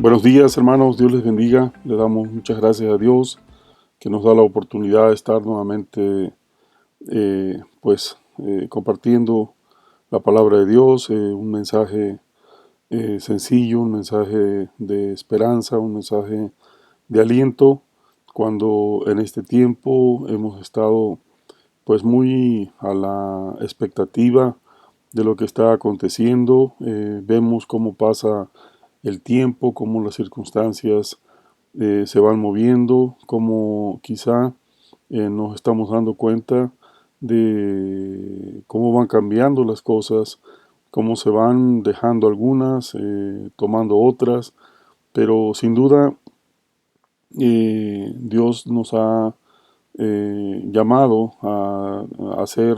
Buenos días, hermanos, Dios les bendiga. Le damos muchas gracias a Dios que nos da la oportunidad de estar nuevamente compartiendo la palabra de Dios, un mensaje sencillo, un mensaje de esperanza, un mensaje de aliento, cuando en este tiempo hemos estado pues muy a la expectativa de lo que está aconteciendo. Vemos cómo pasa el tiempo, cómo las circunstancias se van moviendo, cómo quizá nos estamos dando cuenta de cómo van cambiando las cosas, cómo se van dejando algunas, tomando otras, pero sin duda Dios nos ha llamado a hacer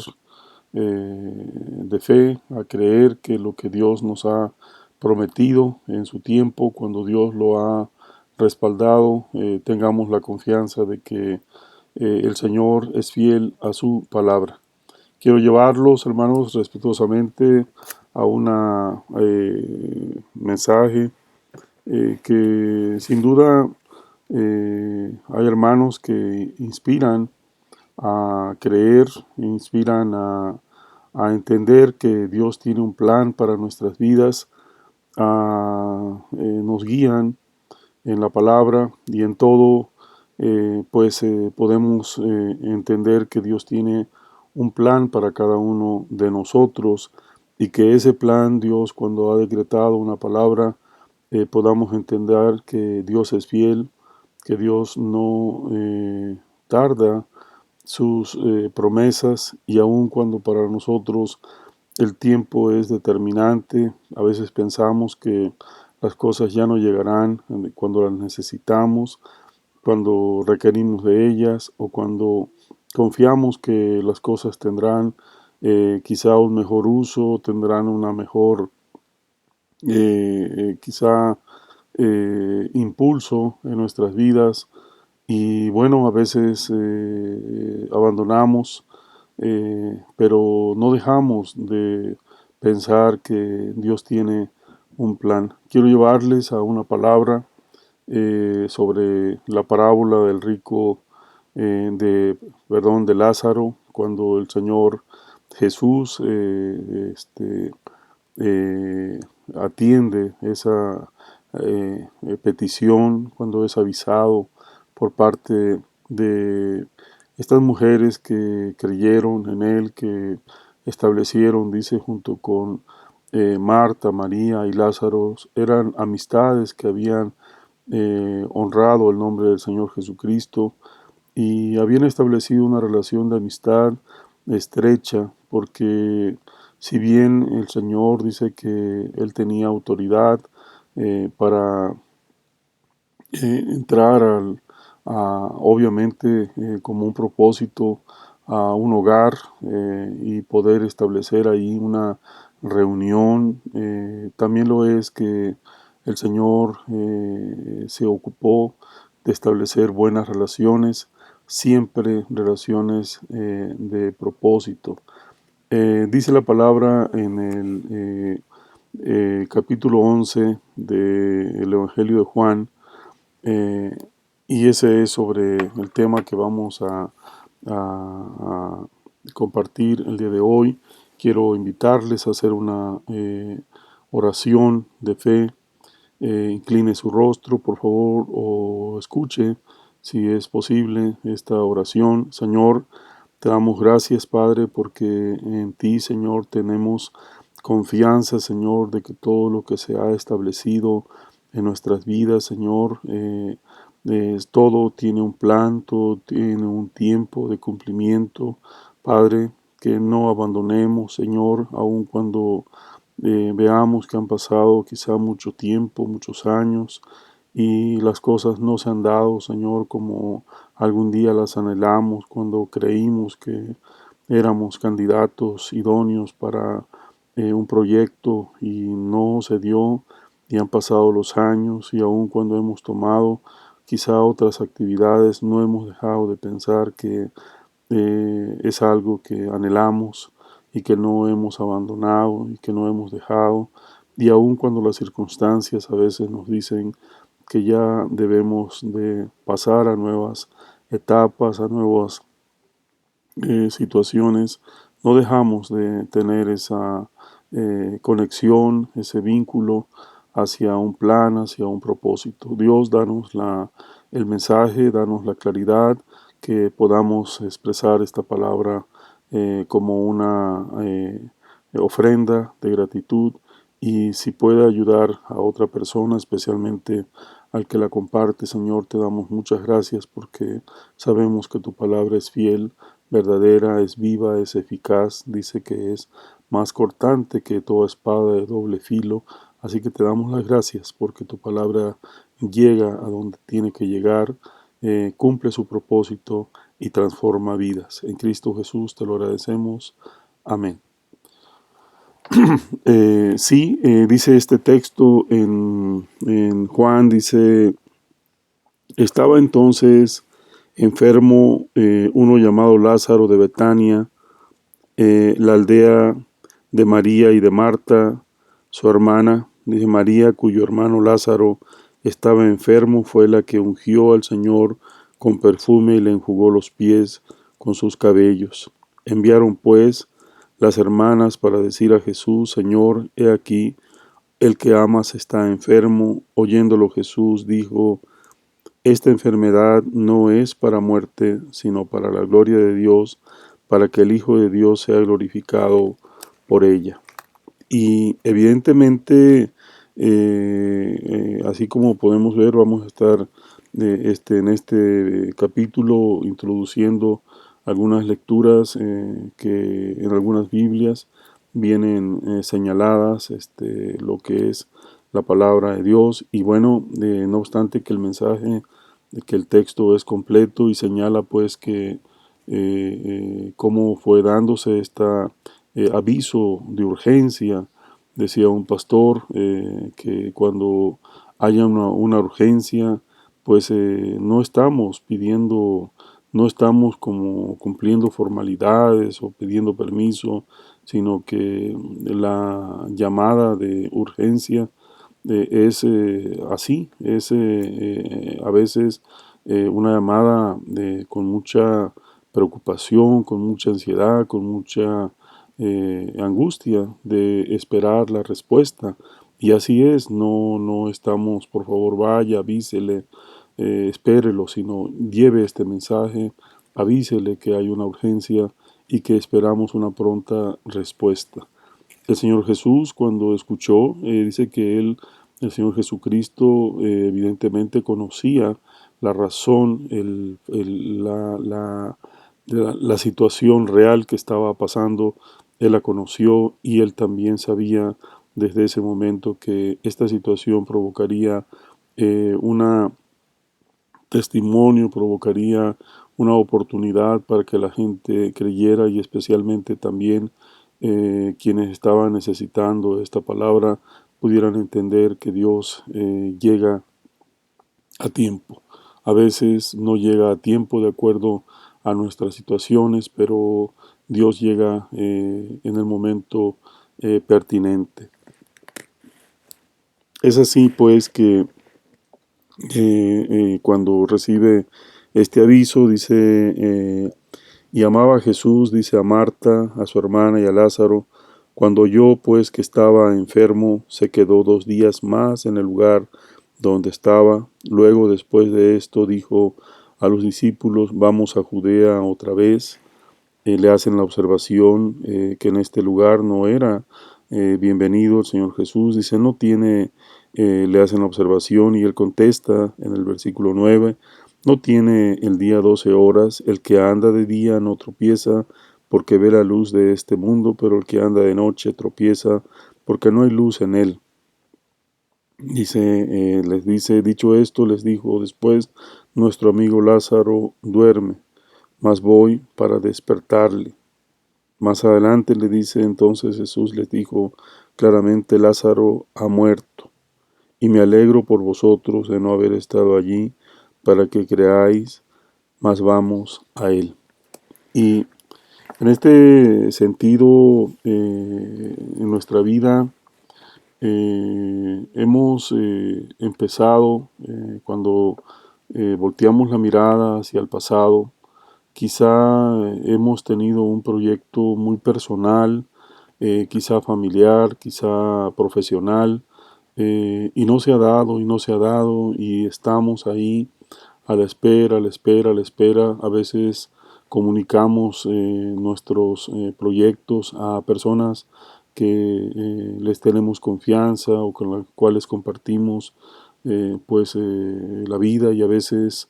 de fe, a creer que lo que Dios nos ha prometido en su tiempo, cuando Dios lo ha respaldado, tengamos la confianza de que el Señor es fiel a su palabra. Quiero llevarlos, hermanos, respetuosamente a una mensaje que sin duda hay hermanos que inspiran a creer, inspiran a entender que Dios tiene un plan para nuestras vidas, nos guían en la palabra y en todo, podemos entender que Dios tiene un plan para cada uno de nosotros y que ese plan Dios, cuando ha decretado una palabra, podamos entender que Dios es fiel, que Dios no tarda sus promesas, y aun cuando para nosotros el tiempo es determinante, a veces pensamos que las cosas ya no llegarán cuando las necesitamos, cuando requerimos de ellas, o cuando confiamos que las cosas tendrán quizá un mejor uso, tendrán una mejor quizá impulso en nuestras vidas. Y bueno, a veces abandonamos, pero no dejamos de pensar que Dios tiene un plan. Quiero llevarles a una palabra sobre la parábola del rico, de Lázaro, cuando el Señor Jesús eh, atiende esa petición, cuando es avisado por parte de estas mujeres que creyeron en Él, que establecieron, dice, junto con Marta, María y Lázaro, eran amistades que habían honrado el nombre del Señor Jesucristo y habían establecido una relación de amistad estrecha, porque si bien el Señor dice que Él tenía autoridad para entrar obviamente como un propósito a un hogar y poder establecer ahí una reunión, también lo es que el Señor se ocupó de establecer buenas relaciones, siempre relaciones de propósito. Dice la palabra en el capítulo 11 del Evangelio de Juan, eh, y ese es sobre el tema que vamos a compartir el día de hoy. Quiero invitarles a hacer una oración de fe. Incline su rostro, por favor, o escuche, si es posible, esta oración. Señor, te damos gracias, Padre, porque en ti, Señor, tenemos confianza, Señor, de que todo lo que se ha establecido en nuestras vidas, Señor, todo tiene un plan, todo tiene un tiempo de cumplimiento, Padre, que no abandonemos, Señor, aun cuando veamos que han pasado quizá mucho tiempo, muchos años, y las cosas no se han dado, Señor, como algún día las anhelamos, cuando creímos que éramos candidatos idóneos para un proyecto y no se dio, y han pasado los años, y aun cuando hemos tomado quizá otras actividades, no hemos dejado de pensar que es algo que anhelamos y que no hemos abandonado y que no hemos dejado. y aun cuando las circunstancias a veces nos dicen que ya debemos de pasar a nuevas etapas, a nuevas situaciones, no dejamos de tener esa conexión, ese vínculo hacia un plan, hacia un propósito. Dios, danos el mensaje, danos la claridad, que podamos expresar esta palabra como una ofrenda de gratitud, y si puede ayudar a otra persona, especialmente al que la comparte, Señor, te damos muchas gracias porque sabemos que tu palabra es fiel, verdadera, es viva, es eficaz, dice que es más cortante que toda espada de doble filo. Así que te damos las gracias porque tu palabra llega a donde tiene que llegar, cumple su propósito y transforma vidas. En Cristo Jesús te lo agradecemos. Amén. Sí, dice este texto en Juan, dice, estaba entonces enfermo uno llamado Lázaro de Betania, la aldea de María y de Marta, su hermana. Dice, María, cuyo hermano Lázaro estaba enfermo, fue la que ungió al Señor con perfume y le enjugó los pies con sus cabellos. Enviaron pues las hermanas para decir a Jesús, Señor, he aquí, el que amas está enfermo. Oyéndolo Jesús dijo, esta enfermedad no es para muerte, sino para la gloria de Dios, para que el Hijo de Dios sea glorificado por ella. Y evidentemente, así como podemos ver, vamos a estar en este capítulo introduciendo algunas lecturas que en algunas Biblias vienen señaladas, lo que es la palabra de Dios. Y bueno, no obstante que el mensaje, que el texto es completo y señala pues que cómo fue dándose esta aviso de urgencia. Decía un pastor que cuando haya una urgencia, pues no estamos pidiendo, no estamos como cumpliendo formalidades o pidiendo permiso, sino que la llamada de urgencia es así, es a veces una llamada con mucha preocupación, con mucha ansiedad, con mucha angustia de esperar la respuesta. Y así es, no estamos, por favor, vaya, avísele, espérelo, sino lleve este mensaje, avísele que hay una urgencia y que esperamos una pronta respuesta. El Señor Jesús, cuando escuchó, dice que el Señor Jesucristo, evidentemente conocía la razón, la situación real que estaba pasando. Él la conoció y él también sabía desde ese momento que esta situación provocaría una testimonio, provocaría una oportunidad para que la gente creyera, y especialmente también quienes estaban necesitando esta palabra pudieran entender que Dios llega a tiempo. A veces no llega a tiempo de acuerdo a nuestras situaciones, pero Dios llega en el momento pertinente. Es así pues que cuando recibe este aviso, dice, y amaba a Jesús, dice, a Marta, a su hermana y a Lázaro. Cuando oyó pues que estaba enfermo, se quedó 2 días más en el lugar donde estaba. Luego, después de esto, dijo a los discípulos, vamos a Judea otra vez. Le hacen la observación que en este lugar no era bienvenido el Señor Jesús. Dice, no tiene, le hacen la observación y él contesta en el versículo 9, no tiene el día 12 horas, el que anda de día no tropieza porque ve la luz de este mundo, pero el que anda de noche tropieza porque no hay luz en él. Les dice, dicho esto, les dijo después, nuestro amigo Lázaro duerme, mas voy para despertarle. Más adelante le dice, entonces Jesús les dijo claramente, Lázaro ha muerto, y me alegro por vosotros de no haber estado allí para que creáis, mas vamos a él. Y en este sentido, en nuestra vida, Hemos empezado cuando volteamos la mirada hacia el pasado. Quizá hemos tenido un proyecto muy personal, quizá familiar, quizá profesional, y no se ha dado, y no se ha dado, y estamos ahí a la espera, a la espera, a la espera. A veces comunicamos nuestros proyectos a personas que les tenemos confianza o con las cuales compartimos la vida, y a veces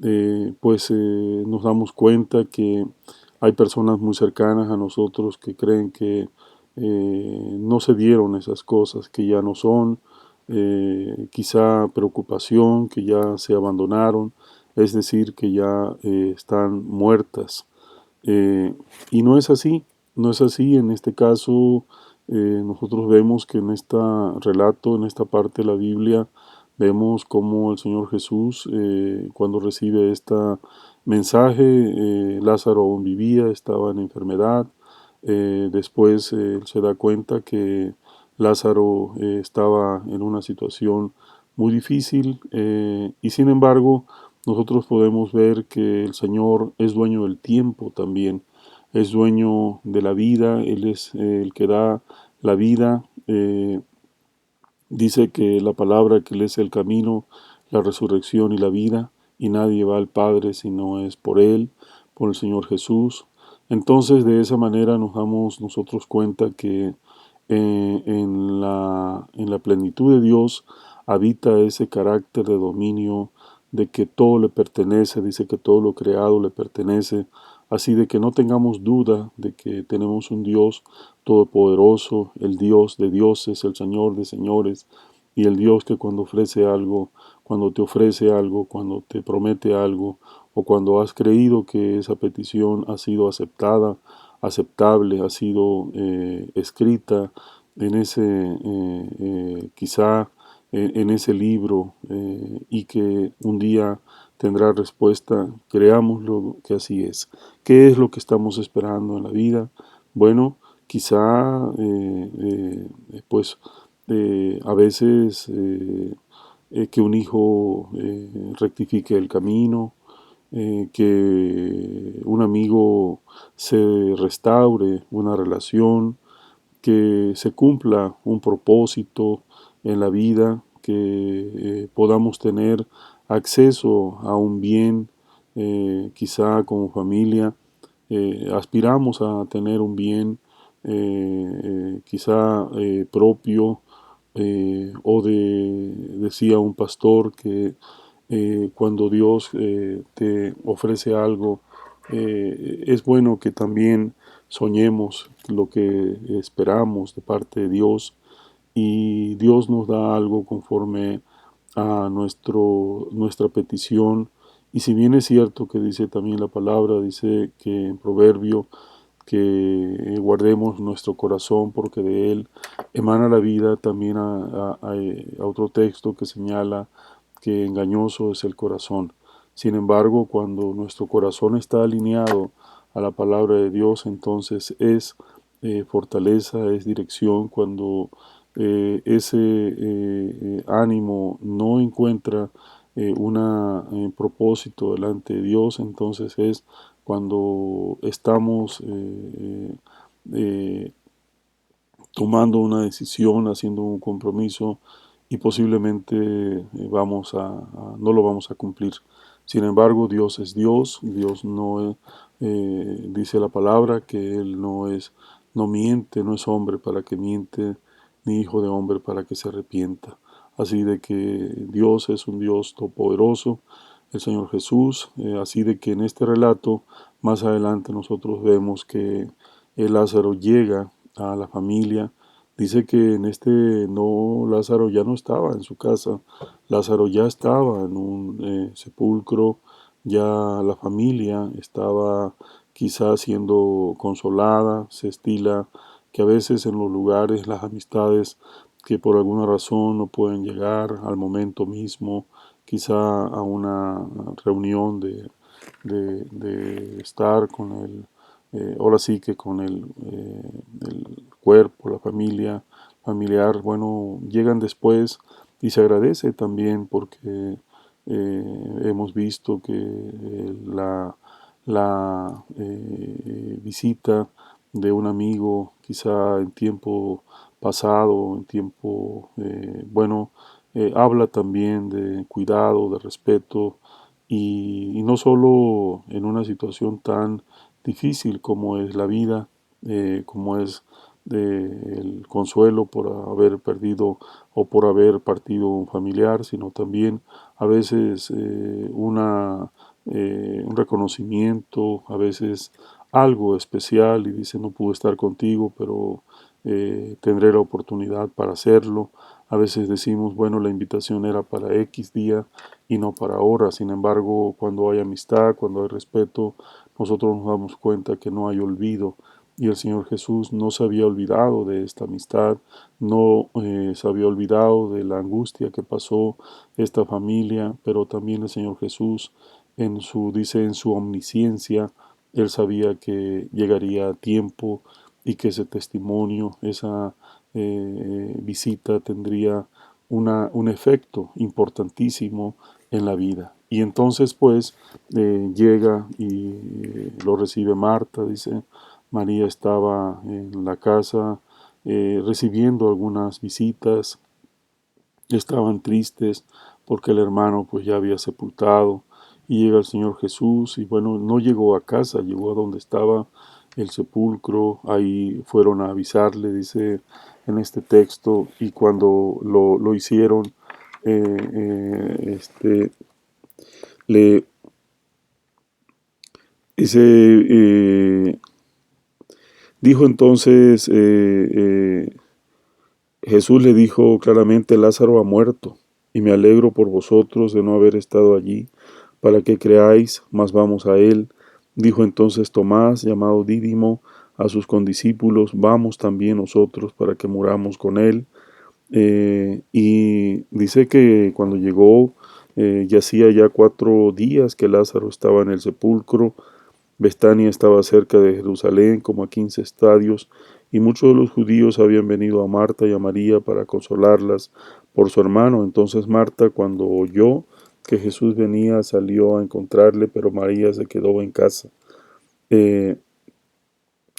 nos damos cuenta que hay personas muy cercanas a nosotros que creen que no se dieron esas cosas, que ya no son, quizá preocupación, que ya se abandonaron, es decir, que ya están muertas. Eh, y no es así, no es así. En este caso, nosotros vemos que en este relato, en esta parte de la Biblia, vemos cómo el Señor Jesús, cuando recibe este mensaje, Lázaro aún vivía, estaba en enfermedad. Después él se da cuenta que Lázaro estaba en una situación muy difícil, y sin embargo nosotros podemos ver que el Señor es dueño del tiempo también, es dueño de la vida. Él es el que da la vida. Dice que la palabra, que Él es el camino, la resurrección y la vida, y nadie va al Padre si no es por Él, por el Señor Jesús. Entonces, de esa manera nos damos nosotros cuenta que en la plenitud de Dios habita ese carácter de dominio, de que todo le pertenece, dice que todo lo creado le pertenece, así de que no tengamos duda de que tenemos un Dios todopoderoso, el Dios de dioses, el Señor de señores, y el Dios que cuando ofrece algo, cuando te ofrece algo, cuando te promete algo, o cuando has creído que esa petición ha sido aceptada, aceptable, ha sido escrita en ese, quizá en ese libro, y que un día tendrá respuesta, creámoslo que así es. ¿Qué es lo que estamos esperando en la vida? Bueno, quizá a veces que un hijo rectifique el camino, que un amigo se restaure una relación, que se cumpla un propósito en la vida, que podamos tener acceso a un bien, quizá como familia aspiramos a tener un bien quizá propio, decía un pastor que cuando Dios te ofrece algo, es bueno que también soñemos lo que esperamos de parte de Dios, y Dios nos da algo conforme a nuestra petición. Y si bien es cierto que dice también la palabra, dice que en Proverbio que guardemos nuestro corazón porque de él emana la vida, también a otro texto que señala que engañoso es el corazón. Sin embargo, cuando nuestro corazón está alineado a la palabra de Dios, entonces es fortaleza, es dirección. Cuando ese ánimo no encuentra un propósito delante de Dios, entonces es cuando estamos eh, tomando una decisión, haciendo un compromiso, y posiblemente no lo vamos a cumplir. Sin embargo, Dios es Dios. Dios no dice la palabra que Él no miente, no es hombre para que miente, ni hijo de hombre para que se arrepienta. Así de que Dios es un Dios todopoderoso, el Señor Jesús. Así de que en este relato, más adelante nosotros vemos que el Lázaro llega a la familia. Dice que en Lázaro ya no estaba en su casa, Lázaro ya estaba en un sepulcro, ya la familia estaba quizás siendo consolada. Se estila que a veces en los lugares las amistades que por alguna razón no pueden llegar al momento mismo, quizá a una reunión de estar con ahora sí que con el cuerpo, la familiar, bueno, llegan después y se agradece también porque hemos visto que la visita de un amigo, quizá en tiempo pasado, en tiempo, habla también de cuidado, de respeto, y no solo en una situación tan difícil como es la vida, como es el consuelo por haber perdido o por haber partido un familiar, sino también a veces un reconocimiento, a veces algo especial y dice no pude estar contigo, pero tendré la oportunidad para hacerlo. A veces decimos, bueno, la invitación era para X día y no para ahora. Sin embargo, cuando hay amistad, cuando hay respeto, nosotros nos damos cuenta que no hay olvido. Y el Señor Jesús no se había olvidado de esta amistad, no se había olvidado de la angustia que pasó esta familia, pero también el Señor Jesús dice en su omnisciencia, Él sabía que llegaría a tiempo y que ese testimonio, esa visita tendría un efecto importantísimo en la vida. Y entonces pues llega y lo recibe Marta, dice, María estaba en la casa recibiendo algunas visitas, estaban tristes porque el hermano pues ya había sepultado y llega el Señor Jesús y bueno, no llegó a casa, llegó a donde estaba el sepulcro, ahí fueron a avisarle, dice en este texto, y cuando lo hicieron, le dice, dijo entonces, Jesús le dijo claramente, Lázaro ha muerto, y me alegro por vosotros de no haber estado allí, para que creáis, mas vamos a él. Dijo entonces Tomás, llamado Dídimo, a sus condiscípulos, vamos también nosotros para que muramos con él. Y dice que cuando llegó, yacía ya 4 días que Lázaro estaba en el sepulcro. Betania estaba cerca de Jerusalén, como a 15 estadios, y muchos de los judíos habían venido a Marta y a María para consolarlas por su hermano. Entonces Marta, cuando oyó que Jesús venía, salió a encontrarle, pero María se quedó en casa. Eh,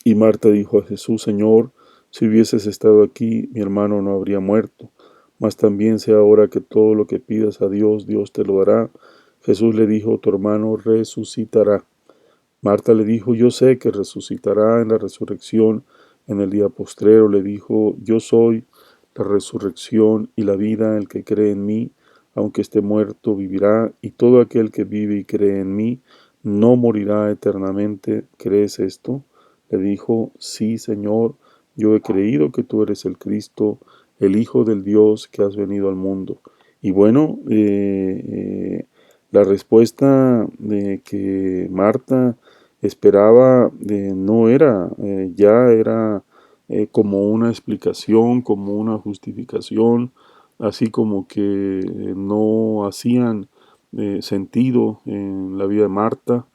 y Marta dijo a Jesús, Señor, si hubieses estado aquí, mi hermano no habría muerto. Mas también sé ahora que todo lo que pidas a Dios, Dios te lo dará. Jesús le dijo, tu hermano resucitará. Marta le dijo, yo sé que resucitará en la resurrección en el día postrero. Le dijo, yo soy la resurrección y la vida. El que cree en mí, aunque esté muerto, vivirá. Y todo aquel que vive y cree en mí, no morirá eternamente. ¿Crees esto? Le dijo, sí, Señor, yo he creído que tú eres el Cristo, el Hijo del Dios que has venido al mundo. Y bueno, la respuesta de que Marta esperaba no era, ya era como una explicación, como una justificación, así como que no hacían sentido en la vida de Marta,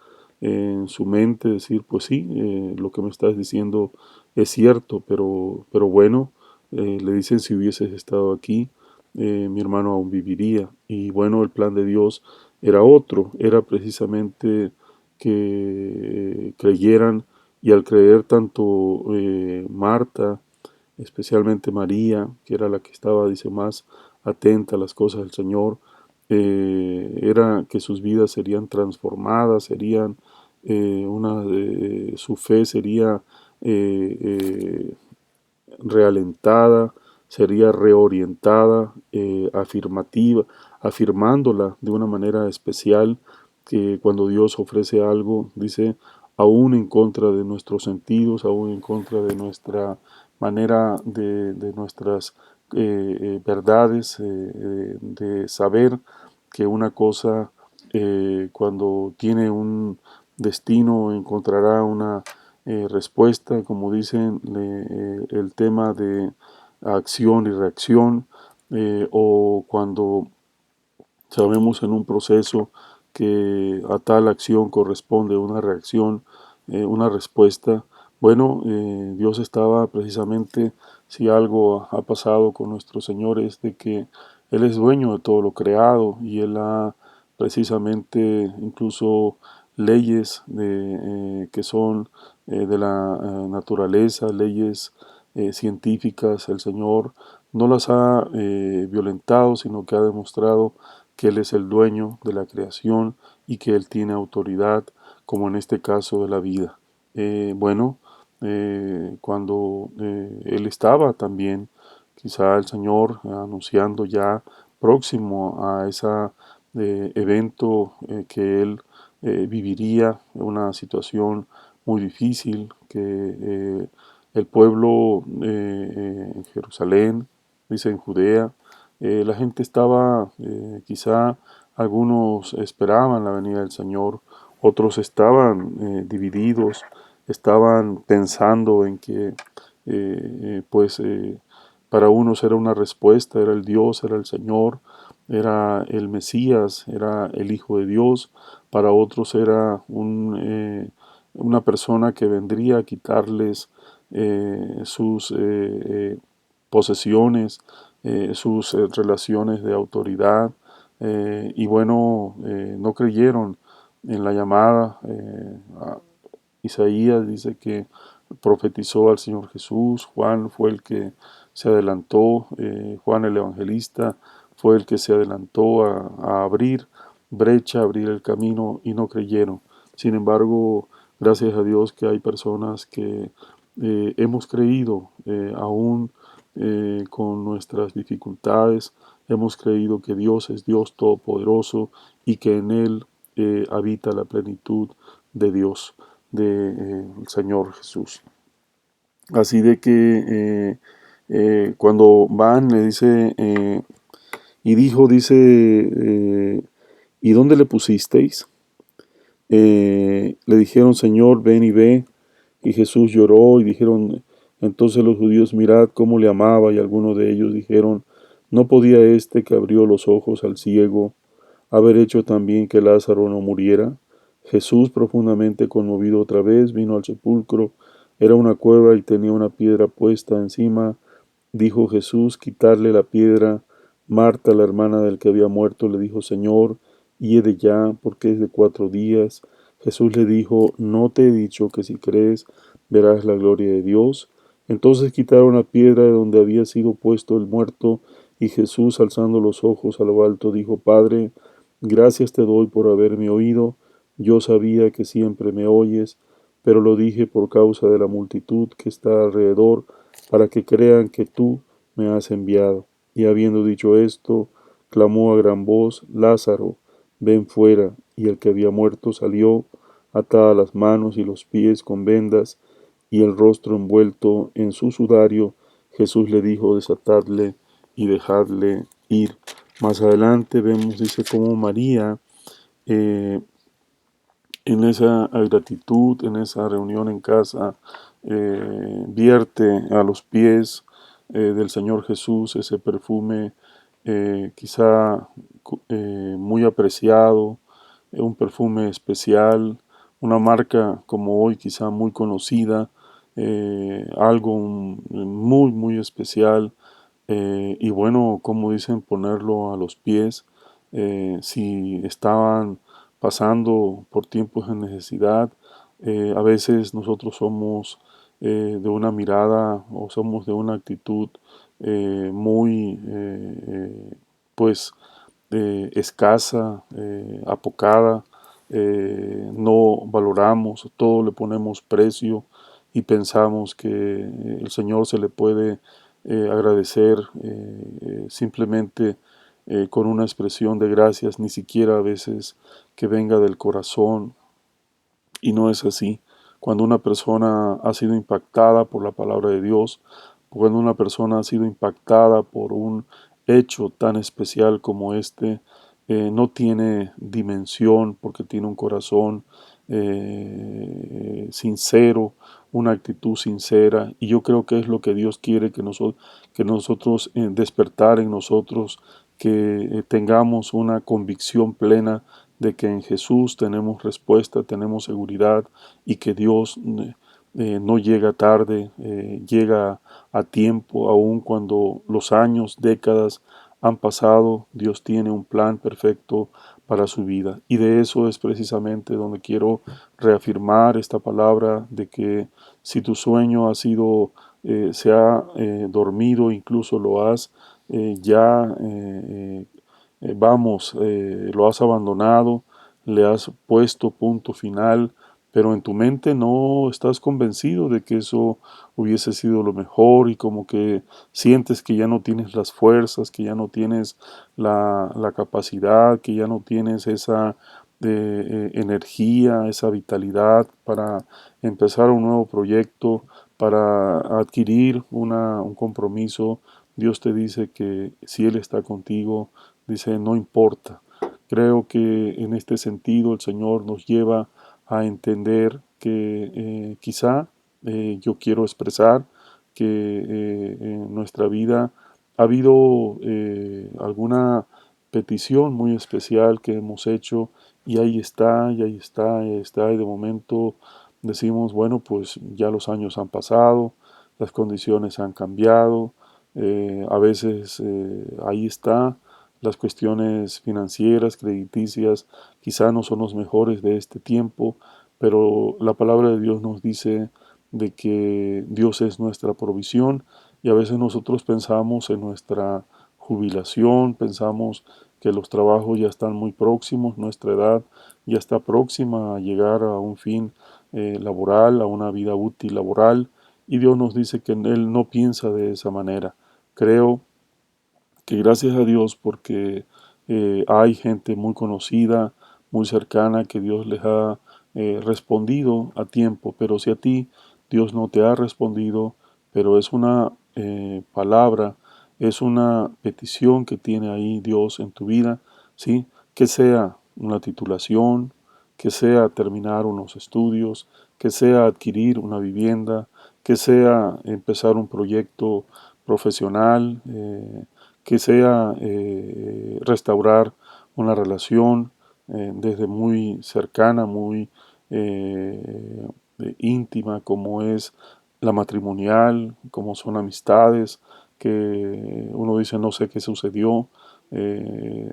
en su mente, decir, pues sí, lo que me estás diciendo es cierto, pero bueno, le dicen si hubieses estado aquí, mi hermano aún viviría. Y bueno, el plan de Dios era otro, era precisamente que creyeran, y al creer tanto Marta, especialmente María, que era la que estaba, dice, más atenta a las cosas del Señor, era que sus vidas serían transformadas, serían su fe sería eh, realentada, sería reorientada, afirmativa, afirmándola de una manera especial, que cuando Dios ofrece algo, dice, aún en contra de nuestros sentidos, aún en contra de nuestra manera, de nuestras verdades, de saber que una cosa cuando tiene un destino encontrará una respuesta, como dicen, el tema de acción y reacción, o cuando sabemos en un proceso que a tal acción corresponde una reacción, una respuesta. Bueno, Dios estaba precisamente, si algo ha pasado con nuestro Señor es de que Él es dueño de todo lo creado y Él ha precisamente incluso leyes que son de la naturaleza, leyes científicas, el Señor no las ha violentado, sino que ha demostrado que Él es el dueño de la creación y que Él tiene autoridad, como en este caso de la vida. Bueno, cuando Él estaba también, quizá el Señor anunciando ya próximo a ese evento que Él viviría, una situación muy difícil, que el pueblo en Jerusalén, dice en Judea, la gente estaba, quizá algunos esperaban la venida del Señor, otros estaban divididos, estaban pensando en que pues para unos era una respuesta, era el Dios, era el Señor, era el Mesías, era el Hijo de Dios, para otros era una persona que vendría a quitarles sus posesiones, sus relaciones de autoridad, y bueno, no creyeron en la llamada. Isaías dice que profetizó al Señor Jesús, Juan fue el que se adelantó, Juan el Evangelista fue el que se adelantó a abrir brecha, a abrir el camino y no creyeron. Sin embargo, gracias a Dios que hay personas que hemos creído aún con nuestras dificultades, hemos creído que Dios es Dios todopoderoso y que en Él habita la plenitud de Dios, del Señor Jesús. Así de que cuando van le dice, y dijo, dice, ¿y dónde le pusisteis? Le dijeron, Señor, ven y ve. Y Jesús lloró y dijeron, entonces los judíos, mirad cómo le amaba, y algunos de ellos dijeron, ¿no podía este que abrió los ojos al ciego haber hecho también que Lázaro no muriera? Jesús, profundamente conmovido otra vez, vino al sepulcro. Era una cueva y tenía una piedra puesta encima. Dijo Jesús, quitarle la piedra. Marta, la hermana del que había muerto, le dijo, Señor, hiede ya, porque es de 4 días. Jesús le dijo, ¿no te he dicho que si crees verás la gloria de Dios? Entonces quitaron la piedra de donde había sido puesto el muerto, y Jesús, alzando los ojos a lo alto, dijo, Padre, gracias te doy por haberme oído. Yo sabía que siempre me oyes, pero lo dije por causa de la multitud que está alrededor, para que crean que tú me has enviado. Y habiendo dicho esto, clamó a gran voz, Lázaro, ven fuera. Y el que había muerto salió, atada las manos y los pies con vendas, y el rostro envuelto en su sudario. Jesús le dijo, desatadle y dejadle ir. Más adelante vemos, dice, cómo María, eh, en esa gratitud, en esa reunión en casa, vierte a los pies del Señor Jesús ese perfume quizá muy apreciado, un perfume especial, una marca como hoy quizá muy conocida, algo muy, muy especial. Y bueno, como dicen, ponerlo a los pies, si estaban pasando por tiempos de necesidad, a veces nosotros somos de una mirada o somos de una actitud muy, pues, escasa, apocada, no valoramos, todo le ponemos precio y pensamos que el Señor se le puede agradecer simplemente con una expresión de gracias, ni siquiera a veces que venga del corazón, y no es así. Cuando una persona ha sido impactada por la palabra de Dios, cuando una persona ha sido impactada por un hecho tan especial como este, no tiene dimensión porque tiene un corazón sincero, una actitud sincera. Y yo creo que es lo que Dios quiere que nosotros despertar en nosotros, que tengamos una convicción plena de que en Jesús tenemos respuesta, tenemos seguridad y que Dios no llega tarde, llega a tiempo, aun cuando los años, décadas han pasado. Dios tiene un plan perfecto para su vida. Y de eso es precisamente donde quiero reafirmar esta palabra de que si tu sueño ha sido, se ha dormido, incluso lo has ya, lo has abandonado, le has puesto punto final, pero en tu mente no estás convencido de que eso hubiese sido lo mejor y como que sientes que ya no tienes las fuerzas, que ya no tienes la capacidad, que ya no tienes esa energía, esa vitalidad para empezar un nuevo proyecto, para adquirir un compromiso. Dios te dice que si Él está contigo, dice, no importa. Creo que en este sentido el Señor nos lleva a entender que quizá yo quiero expresar que en nuestra vida ha habido alguna petición muy especial que hemos hecho y ahí está, y ahí está, y ahí está, y de momento decimos, bueno, pues ya los años han pasado, las condiciones han cambiado, a veces ahí está, las cuestiones financieras, crediticias, quizá no son los mejores de este tiempo, pero la palabra de Dios nos dice de que Dios es nuestra provisión y a veces nosotros pensamos en nuestra jubilación, pensamos que los trabajos ya están muy próximos, nuestra edad ya está próxima a llegar a un fin laboral, a una vida útil laboral, y Dios nos dice que Él no piensa de esa manera. Creo que gracias a Dios porque hay gente muy conocida, muy cercana, que Dios les ha respondido a tiempo, pero si a ti Dios no te ha respondido, pero es una palabra, es una petición que tiene ahí Dios en tu vida, ¿sí? Que sea una titulación, que sea terminar unos estudios, que sea adquirir una vivienda, que sea empezar un proyecto profesional, que sea restaurar una relación desde muy cercana, muy eh, íntima, como es la matrimonial, como son amistades, que uno dice no sé qué sucedió.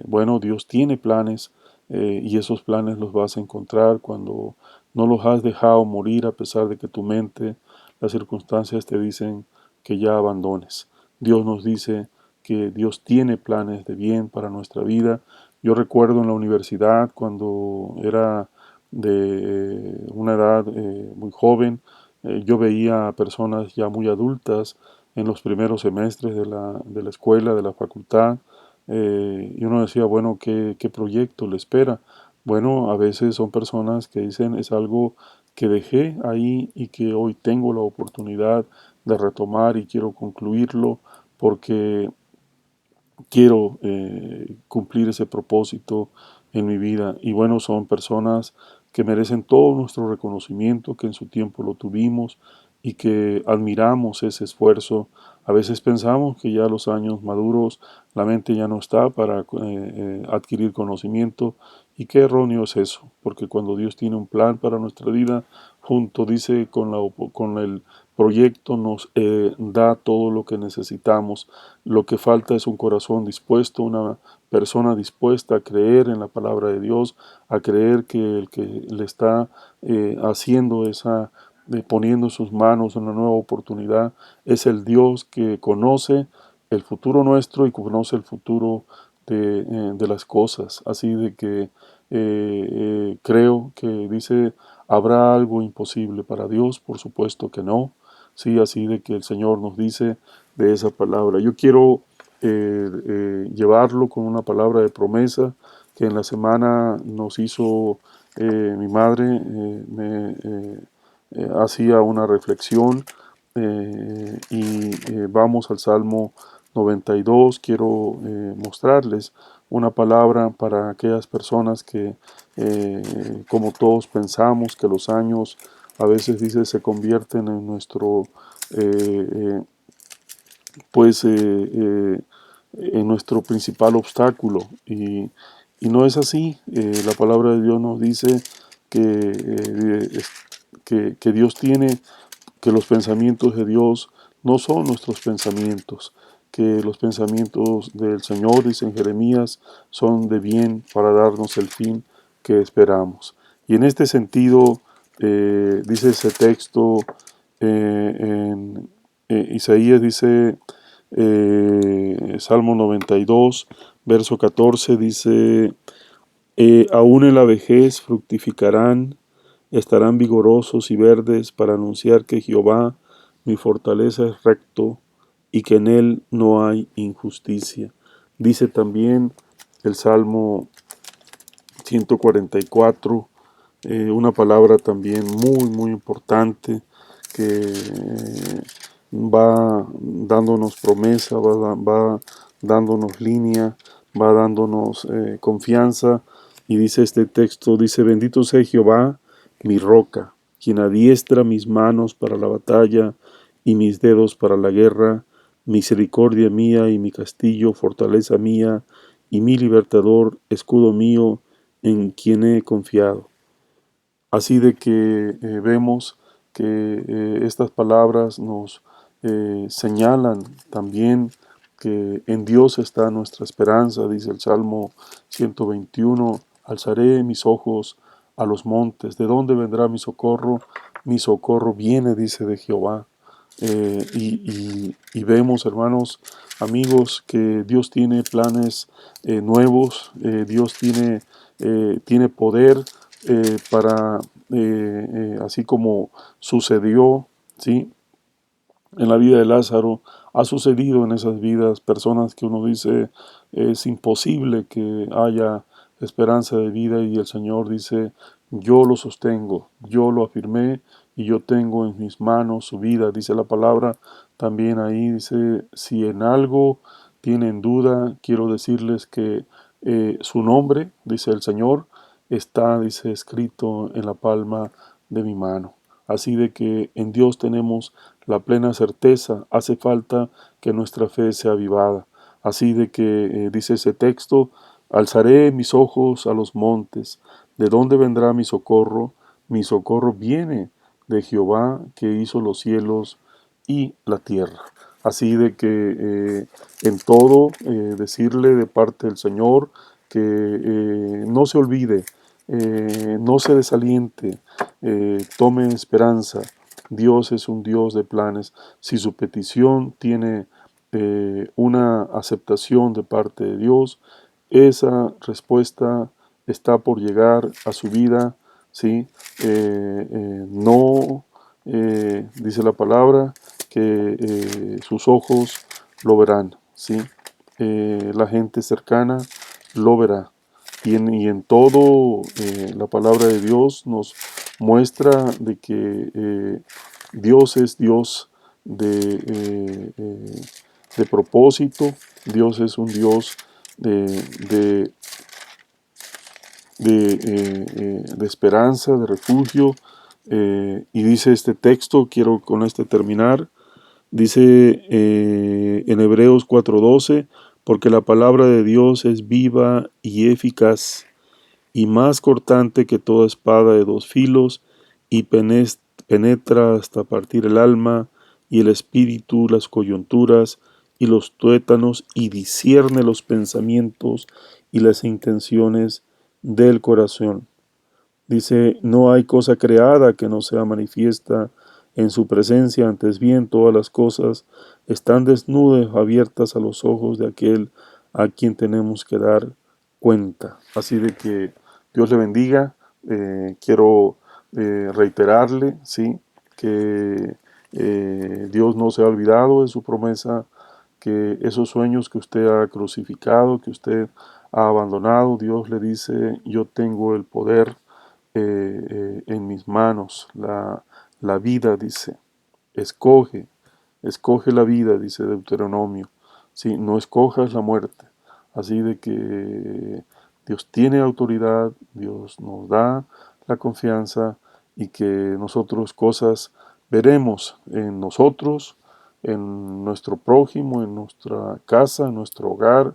Bueno, Dios tiene planes y esos planes los vas a encontrar cuando no los has dejado morir a pesar de que tu mente, las circunstancias te dicen que ya abandones. Dios nos dice que Dios tiene planes de bien para nuestra vida. Yo recuerdo en la universidad cuando era de una edad muy joven, yo veía a personas ya muy adultas en los primeros semestres de la escuela, de la facultad, y uno decía, bueno, ¿qué proyecto le espera? Bueno, a veces son personas que dicen, es algo que dejé ahí y que hoy tengo la oportunidad de retomar y quiero concluirlo porque quiero cumplir ese propósito en mi vida. Y bueno, son personas que merecen todo nuestro reconocimiento, que en su tiempo lo tuvimos y que admiramos ese esfuerzo. A veces pensamos que ya a los años maduros la mente ya no está para adquirir conocimiento y qué erróneo es eso, porque cuando Dios tiene un plan para nuestra vida, junto dice con el proyecto nos da todo lo que necesitamos. Lo que falta es un corazón dispuesto, una persona dispuesta a creer en la palabra de Dios, a creer que el que le está haciendo poniendo sus manos en una nueva oportunidad, es el Dios que conoce el futuro nuestro y conoce el futuro de las cosas. Así de que creo que dice, ¿habrá algo imposible para Dios? Por supuesto que no. Sí, así de que el Señor nos dice de esa palabra. Yo quiero llevarlo con una palabra de promesa que en la semana nos hizo mi madre, hacía una reflexión y vamos al Salmo 92. Quiero mostrarles una palabra para aquellas personas que, como todos pensamos, que los años a veces dice se convierten en nuestro eh, eh, pues en nuestro principal obstáculo y no es así. La palabra de Dios nos dice que, que Dios tiene que los pensamientos de Dios no son nuestros pensamientos, que los pensamientos del Señor, dice en Jeremías, son de bien para darnos el fin que esperamos. Y en este sentido, dice ese texto en Isaías, dice Salmo 92, verso 14, dice, aún en la vejez fructificarán, estarán vigorosos y verdes para anunciar que Jehová, mi fortaleza, es recto y que en él no hay injusticia. Dice también el Salmo 144, una palabra también muy importante que va dándonos promesa, va dándonos línea, va dándonos confianza. Y dice este texto, dice, bendito sea Jehová, mi roca, quien adiestra mis manos para la batalla y mis dedos para la guerra, misericordia mía y mi castillo, fortaleza mía y mi libertador, escudo mío, en quien he confiado. Así de que vemos que estas palabras nos señalan también que en Dios está nuestra esperanza, dice el Salmo 121, alzaré mis ojos a los montes, ¿de dónde vendrá mi socorro? Mi socorro viene, dice, de Jehová. Y vemos, hermanos, amigos, que Dios tiene planes nuevos, Dios tiene poder para, así como sucedió, ¿sí?, en la vida de Lázaro, ha sucedido en esas vidas, personas que uno dice es imposible que haya esperanza de vida, y el Señor dice, yo lo sostengo, yo lo afirmé y yo tengo en mis manos su vida, dice la palabra. También ahí dice, si en algo tienen duda, quiero decirles que su nombre, dice el Señor, está, dice, escrito en la palma de mi mano. Así de que en Dios tenemos la plena certeza, hace falta que nuestra fe sea avivada. Así de que dice ese texto, alzaré mis ojos a los montes, ¿de dónde vendrá mi socorro? Mi socorro viene de Jehová, que hizo los cielos y la tierra. Así de que en todo decirle de parte del Señor que no se olvide, no se desaliente, tome esperanza. Dios es un Dios de planes. Si su petición tiene una aceptación de parte de Dios, esa respuesta está por llegar a su vida, ¿sí? No, dice la palabra, que sus ojos lo verán, ¿sí? La gente cercana lo verá. Y en todo la palabra de Dios nos muestra de que Dios es Dios de propósito, Dios es un Dios de, de, de esperanza, de refugio. Y dice este texto, quiero con este terminar, dice en Hebreos 4:12, porque la palabra de Dios es viva y eficaz, y más cortante que toda espada de dos filos, y penetra hasta partir el alma y el espíritu, las coyunturas y los tuétanos, y discierne los pensamientos y las intenciones del corazón. Dice, no hay cosa creada que no sea manifiesta en su presencia, antes bien todas las cosas están desnudas, abiertas a los ojos de aquel a quien tenemos que dar cuenta. Así de que Dios le bendiga. Quiero reiterarle, ¿sí?, que Dios no se ha olvidado de su promesa, que esos sueños que usted ha crucificado, que usted ha abandonado, Dios le dice, yo tengo el poder en mis manos, la vida, dice, escoge, escoge la vida, dice Deuteronomio, sí, no escojas la muerte. Así de que Dios tiene autoridad, Dios nos da la confianza, y que nosotros cosas veremos en nosotros, en nuestro prójimo, en nuestra casa, en nuestro hogar,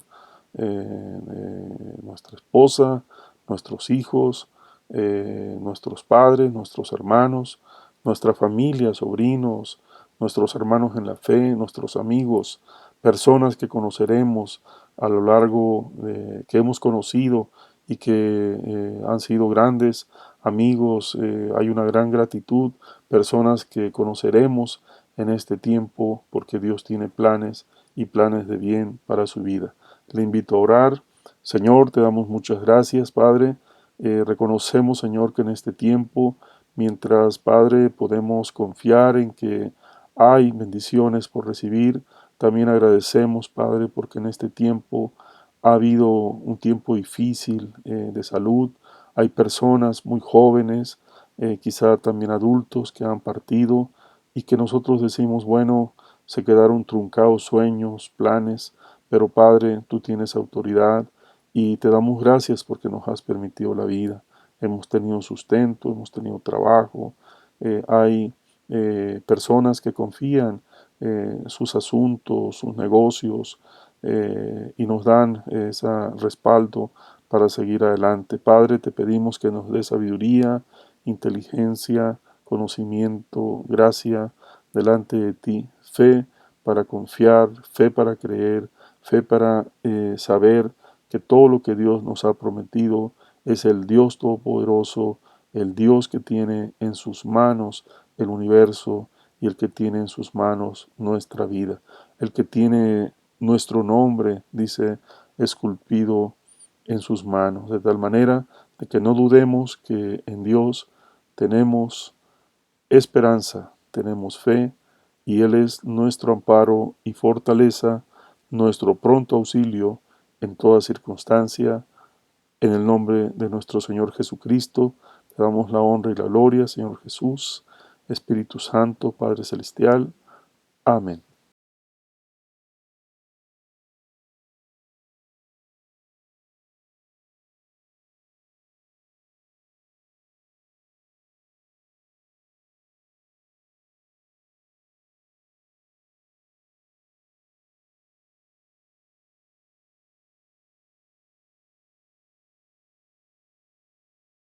nuestra esposa, nuestros hijos, nuestros padres, nuestros hermanos, nuestra familia, sobrinos, nuestros hermanos en la fe, nuestros amigos, personas que conoceremos a lo largo de, que hemos conocido y que han sido grandes amigos. Hay una gran gratitud, personas que conoceremos en este tiempo porque Dios tiene planes y planes de bien para su vida. Le invito a orar. Señor, te damos muchas gracias, Padre. Reconocemos, Señor, que en este tiempo, mientras, Padre, podemos confiar en que hay bendiciones por recibir, también agradecemos, Padre, porque en este tiempo ha habido un tiempo difícil de salud. Hay personas muy jóvenes, quizá también adultos que han partido y que nosotros decimos, bueno, se quedaron truncados sueños, planes, pero Padre, tú tienes autoridad y te damos gracias porque nos has permitido la vida. Hemos tenido sustento, hemos tenido trabajo, hay personas que confían sus asuntos, sus negocios y nos dan ese respaldo para seguir adelante. Padre, te pedimos que nos dé sabiduría, inteligencia, conocimiento, gracia delante de ti, fe para confiar, fe para creer, fe para saber que todo lo que Dios nos ha prometido es el Dios Todopoderoso, el Dios que tiene en sus manos el universo y el que tiene en sus manos nuestra vida, el que tiene nuestro nombre, dice, esculpido en sus manos, de tal manera de que no dudemos que en Dios tenemos esperanza, tenemos fe, y Él es nuestro amparo y fortaleza, nuestro pronto auxilio en toda circunstancia. En el nombre de nuestro Señor Jesucristo, te damos la honra y la gloria, Señor Jesús, Espíritu Santo, Padre Celestial. Amén.